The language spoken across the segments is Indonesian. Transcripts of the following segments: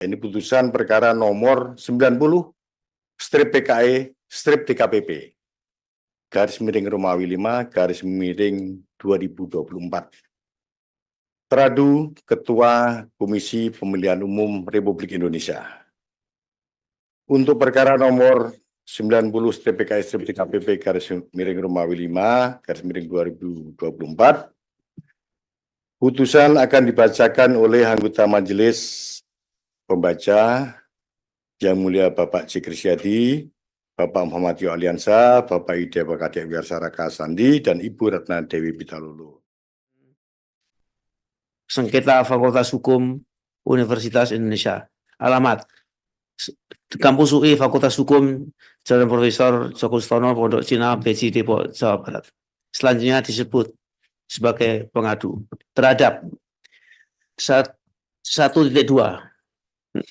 Ini putusan perkara nomor 90/PKE/DKPP garis miring Romawi 5 garis miring 2024. Teradu Ketua Komisi Pemilihan Umum Republik Indonesia. Untuk perkara nomor 90/PKE/DKPP garis miring Romawi 5 garis miring 2024, putusan akan dibacakan oleh anggota majelis pembaca Yang Mulia Bapak C. Krisyadi, Bapak Muhammad Yo Aliansa, Bapak Ida Bakadek Wiarsaraka Sandi, dan Ibu Ratna Dewi Pitalolo. Sengketa Fakultas Hukum Universitas Indonesia. Alamat Kampus UI Fakultas Hukum Jalan Profesor Joko Sutono, Pondok Cina, Beji, Depok, Jawa Barat. Selanjutnya disebut sebagai pengadu terhadap 1.2.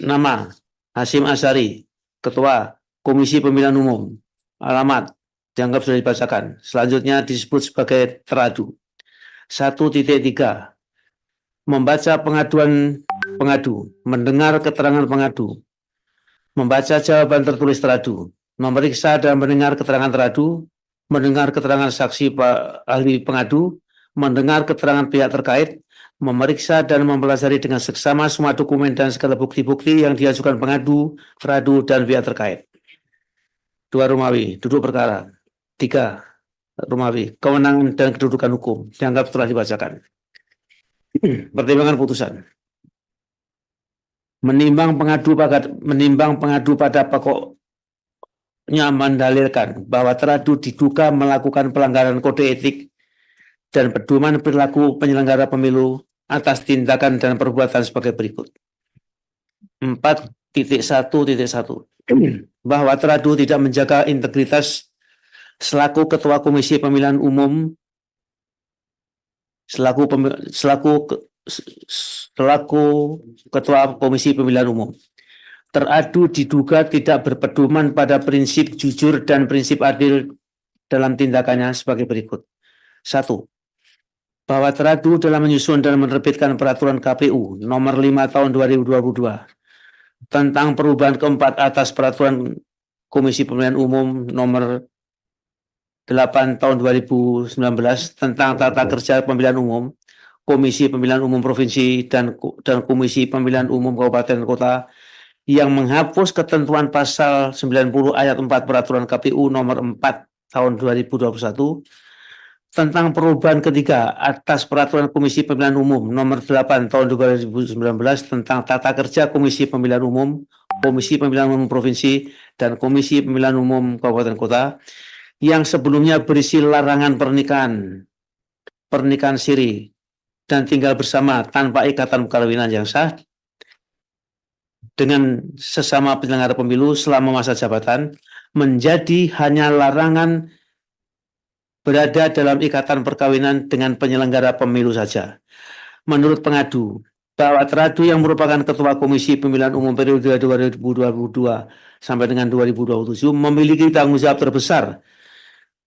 Nama Hasyim Asyari, Ketua Komisi Pemilihan Umum. Alamat dianggap sudah dibacakan. Selanjutnya disebut sebagai teradu. 1.3. Membaca pengaduan pengadu, mendengar keterangan pengadu, membaca jawaban tertulis teradu, memeriksa dan mendengar keterangan teradu, mendengar keterangan saksi ahli pengadu, mendengar keterangan pihak terkait, memeriksa dan mempelajari dengan seksama semua dokumen dan segala bukti-bukti yang diajukan pengadu, teradu, dan pihak terkait. 2. Romawi, duduk perkara. 3. Romawi, kewenangan dan kedudukan hukum, dianggap telah dibacakan. Pertimbangan putusan. Menimbang pengadu pada pokoknya mendalilkan bahwa teradu diduga melakukan pelanggaran kode etik dan pedoman perilaku penyelenggara pemilu atas tindakan dan perbuatan sebagai berikut. 4.1.1 bahwa teradu tidak menjaga integritas selaku Ketua Komisi Pemilihan Umum selaku Ketua Komisi Pemilihan Umum. Teradu diduga tidak berpedoman pada prinsip jujur dan prinsip adil dalam tindakannya sebagai berikut. 1. Bahwa teradu dalam menyusun dan menerbitkan peraturan KPU nomor 5 tahun 2022 tentang perubahan keempat atas peraturan Komisi Pemilihan Umum nomor 8 tahun 2019 tentang tata kerja pemilihan umum, Komisi Pemilihan Umum Provinsi dan Komisi Pemilihan Umum Kabupaten Kota yang menghapus ketentuan pasal 90 ayat 4 peraturan KPU nomor 4 tahun 2021 tentang perubahan ketiga atas peraturan Komisi Pemilihan Umum nomor 8 tahun 2019 tentang tata kerja Komisi Pemilihan Umum, Komisi Pemilihan Umum Provinsi, dan Komisi Pemilihan Umum Kabupaten Kota yang sebelumnya berisi larangan pernikahan siri, dan tinggal bersama tanpa ikatan perkawinan yang sah dengan sesama penyelenggara pemilu selama masa jabatan menjadi hanya larangan berada dalam ikatan perkawinan dengan penyelenggara pemilu saja. Menurut pengadu, bahwa teradu yang merupakan Ketua Komisi Pemilihan Umum periode 2022 sampai dengan 2027 memiliki tanggung jawab terbesar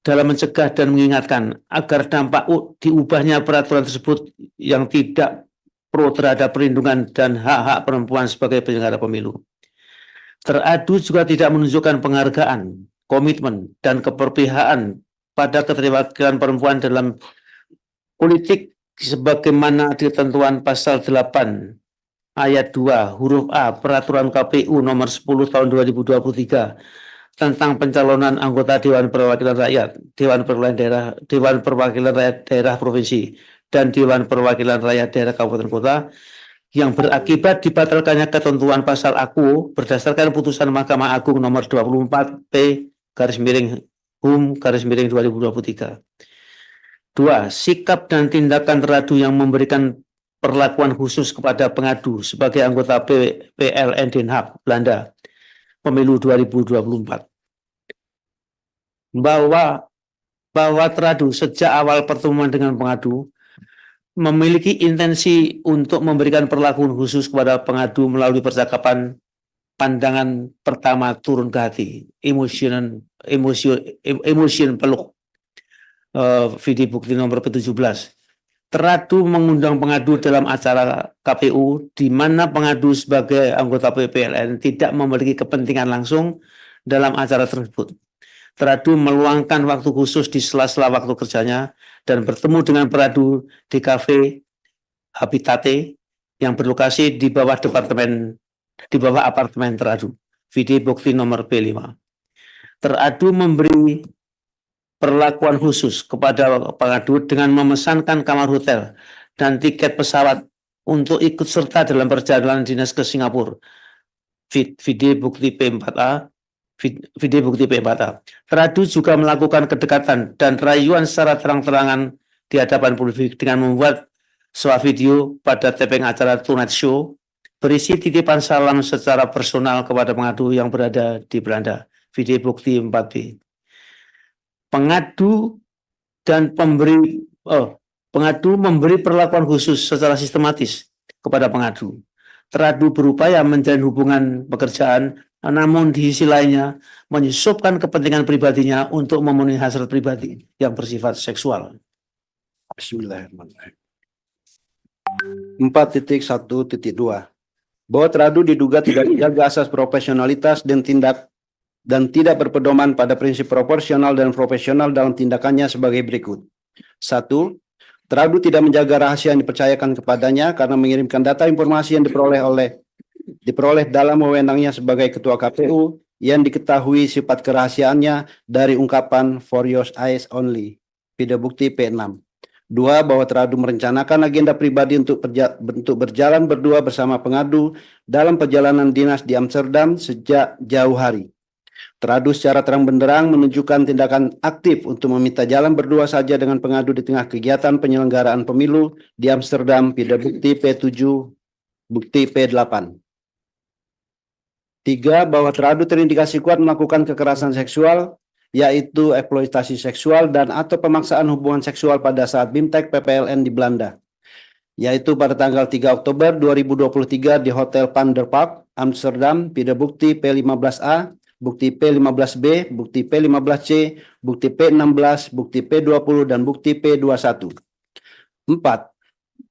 dalam mencegah dan mengingatkan agar dampak diubahnya peraturan tersebut yang tidak pro terhadap perlindungan dan hak-hak perempuan sebagai penyelenggara pemilu. Teradu juga tidak menunjukkan penghargaan, komitmen, dan keberpihakan pada keterwakilan perempuan dalam politik sebagaimana ditentuan pasal 8 ayat 2 huruf A peraturan KPU nomor 10 tahun 2023 tentang pencalonan anggota Dewan Perwakilan Rakyat, Dewan Perwakilan Rakyat Daerah Provinsi, dan Dewan Perwakilan Rakyat Daerah Kabupaten Kota yang berakibat dibatalkannya ketentuan pasal AKU berdasarkan putusan Mahkamah Agung nomor 24 P/HUM/2023. 2. Sikap dan tindakan teradu yang memberikan perlakuan khusus kepada pengadu sebagai anggota PLN Den Haag, Belanda, Pemilu 2024. Bahwa teradu sejak awal pertemuan dengan pengadu memiliki intensi untuk memberikan perlakuan khusus kepada pengadu melalui percakapan pandangan pertama turun ke hati, emotion peluk, video bukti nomor 17, Teradu mengundang pengadu dalam acara KPU di mana pengadu sebagai anggota PPLN tidak memiliki kepentingan langsung dalam acara tersebut. Teradu meluangkan waktu khusus di sela-sela waktu kerjanya dan bertemu dengan peradu di kafe Habitate yang berlokasi di bawah apartemen teradu. Video bukti nomor P5. Teradu memberi perlakuan khusus kepada pengadu dengan memesankan kamar hotel dan tiket pesawat untuk ikut serta dalam perjalanan dinas ke Singapura. Video bukti P4A. Teradu juga melakukan kedekatan dan rayuan secara terang-terangan di hadapan publik dengan membuat sebuah video pada taping acara Tonight Show berisi titipan salam secara personal kepada pengadu yang berada di Belanda. Video bukti 4B. Pengadu memberi perlakuan khusus secara sistematis kepada pengadu. Teradu berupaya menjalin hubungan pekerjaan, namun di sisi lainnya menyusupkan kepentingan pribadinya untuk memenuhi hasrat pribadi yang bersifat seksual. Bismillahirrahmanirrahim. 4.1.2 bahwa teradu diduga tidak menjaga asas profesionalitas dan tidak berpedoman pada prinsip proporsional dan profesional dalam tindakannya sebagai berikut. 1. Teradu tidak menjaga rahasia yang dipercayakan kepadanya karena mengirimkan data informasi yang diperoleh dalam wewenangnya sebagai ketua KPU yang diketahui sifat kerahasiaannya dari ungkapan for your eyes only. Video bukti P6. 2. Bahwa teradu merencanakan agenda pribadi untuk berjalan berdua bersama pengadu dalam perjalanan dinas di Amsterdam sejak jauh hari. Teradu secara terang benderang menunjukkan tindakan aktif untuk meminta jalan berdua saja dengan pengadu di tengah kegiatan penyelenggaraan pemilu di Amsterdam. Video bukti P7, bukti P8. 3. Bahwa teradu terindikasi kuat melakukan kekerasan seksual, yaitu eksploitasi seksual dan atau pemaksaan hubungan seksual pada saat BIMTEK PPLN di Belanda, yaitu pada tanggal 3 Oktober 2023 di Hotel Van der Park, Amsterdam. Video bukti P15A, bukti P15B, bukti P15C, bukti P16, bukti P20, dan bukti P21. 4.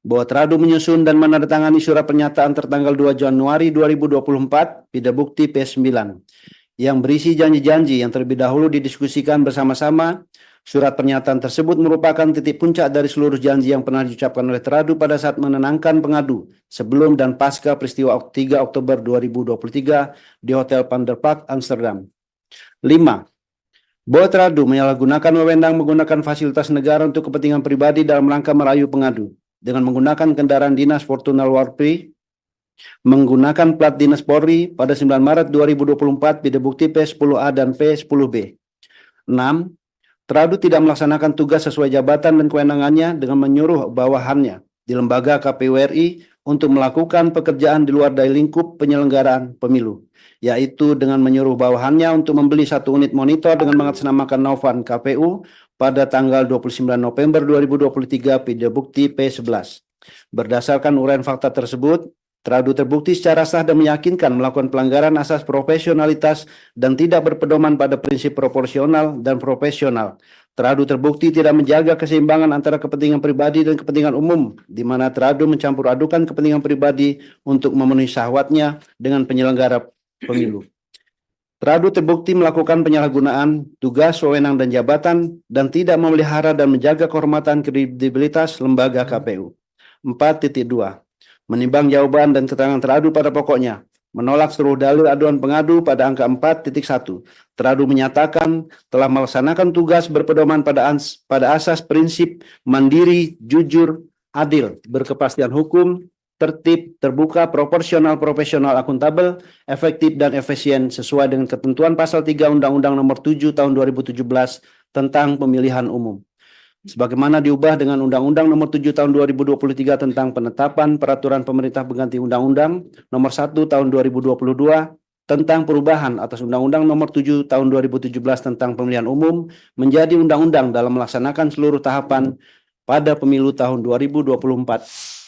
Bahwa teradu menyusun dan menandatangani surat pernyataan tertanggal 2 Januari 2024, video bukti P9, yang berisi janji-janji yang terlebih dahulu didiskusikan bersama-sama. Surat pernyataan tersebut merupakan titik puncak dari seluruh janji yang pernah diucapkan oleh teradu pada saat menenangkan pengadu sebelum dan pasca peristiwa 3 Oktober 2023 di Hotel Van der Park, Amsterdam. 5. Bahwa teradu menyalahgunakan wewenang menggunakan fasilitas negara untuk kepentingan pribadi dalam rangka merayu pengadu dengan menggunakan kendaraan dinas Fortuna Warpri menggunakan plat dinas Polri pada 9 Maret 2024, video bukti P10A dan P10B. 6. Teradu tidak melaksanakan tugas sesuai jabatan dan kewenangannya dengan menyuruh bawahannya di lembaga KPU RI untuk melakukan pekerjaan di luar dari lingkup penyelenggaraan pemilu, yaitu dengan menyuruh bawahannya untuk membeli 1 unit monitor dengan mengatasnamakan Novan KPU pada tanggal 29 November 2023, video bukti P11. Berdasarkan uraian fakta tersebut, teradu terbukti secara sah dan meyakinkan melakukan pelanggaran asas profesionalitas dan tidak berpedoman pada prinsip proporsional dan profesional. Teradu terbukti tidak menjaga keseimbangan antara kepentingan pribadi dan kepentingan umum, di mana teradu mencampur adukan kepentingan pribadi untuk memenuhi syahwatnya dengan penyelenggara pemilu. Teradu terbukti melakukan penyalahgunaan tugas, wewenang, dan jabatan dan tidak memelihara dan menjaga kehormatan kredibilitas lembaga KPU. 4.2. Menimbang jawaban dan keterangan teradu pada pokoknya, menolak seluruh dalil aduan pengadu pada angka 4.1. Teradu menyatakan telah melaksanakan tugas berpedoman pada asas prinsip mandiri, jujur, adil, berkepastian hukum, tertib, terbuka, proporsional, profesional, akuntabel, efektif, dan efisien sesuai dengan ketentuan pasal 3 Undang-Undang Nomor 7 Tahun 2017 tentang Pemilihan Umum, sebagaimana diubah dengan Undang-Undang Nomor 7 Tahun 2023 tentang penetapan peraturan pemerintah pengganti Undang-Undang Nomor 1 Tahun 2022 tentang perubahan atas Undang-Undang Nomor 7 Tahun 2017 tentang Pemilihan Umum menjadi undang-undang dalam melaksanakan seluruh tahapan pada pemilu tahun 2024.